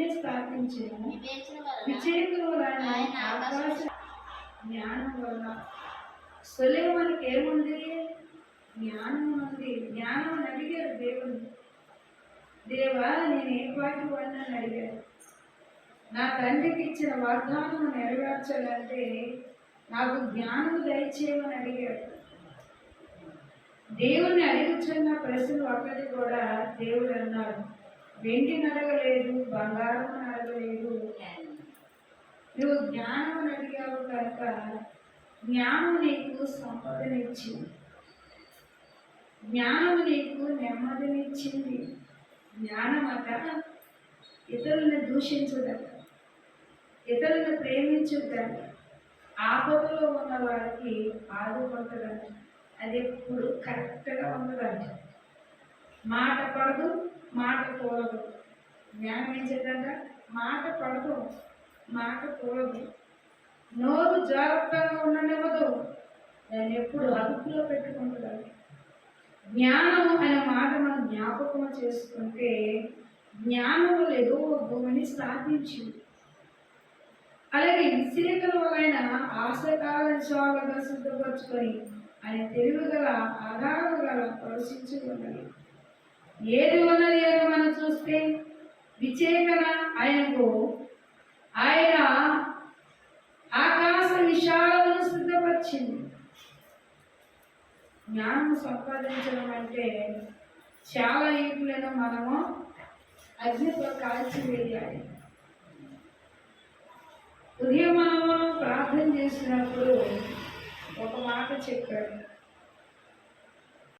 భూమిని స్థాపించిన వివేచన వలన ఆకాశ జ్ఞానం వల్ల. సొలొమోనుకి ఏముంది? జ్ఞానం ఉంది. జ్ఞానం అని అడిగారు దేవుని. దేవా, నేను ఏ పాటి వాడిని అని అడిగారు. నా తండ్రికి ఇచ్చిన వాగ్దానం నెరవేర్చాలంటే నాకు జ్ఞానం దయచేయమని అడిగాడు. దేవుణ్ణి అడుగుతున్న ప్రశ్నలు ఒక్కటి కూడా దేవుడు అన్నాడు, వెండిని అడగలేదు, బంగారం అడగలేదు, నువ్వు జ్ఞానం అని అడిగావు కనుక జ్ఞానం నీకు సంపదనిచ్చింది, జ్ఞానం నీకు నెమ్మదినిచ్చింది. జ్ఞానం అట ఇతరులను దూషించుదట, ఇతరులను ప్రేమించుదట, ఆపదలో ఉన్న వారికి ఆదుకుంటుందట. అది ఎప్పుడు కరెక్ట్గా ఉండదంట. మాట పడదు, మాట కూడదు. జ్ఞానం ఏం చేద్దంట? మాట పడదు, మాట కూడదు. నోరు జాగ్రత్తగా ఉండనివ్వదు, దాన్ని ఎప్పుడు అదుపులో పెట్టుకుంటుందంట. జ్ఞానం అనే మాట మనం జ్ఞాపకం చేసుకుంటే, జ్ఞానం ఏదో భూమిని స్థాపించింది. అలాగే ఇసిరికల వలన ఆశకాలను చాలుగా సిద్ధపరచుకొని ఆయన తెలివి గల ఆధారము గల ప్రదర్శించి ఉన్నది. ఏది ఉన్నది అని మనం చూస్తే విచేకన ఆయనకు, ఆయన ఆకాశ విశాలమును సిద్ధపరిచింది. జ్ఞానం సంపాదించడం అంటే చాలా ఈట్లను మనము అగ్నితో కాల్చివేయాలి. ఉదయం మనము ప్రార్థన చేసినప్పుడు ఒక మాట చెప్పాడు,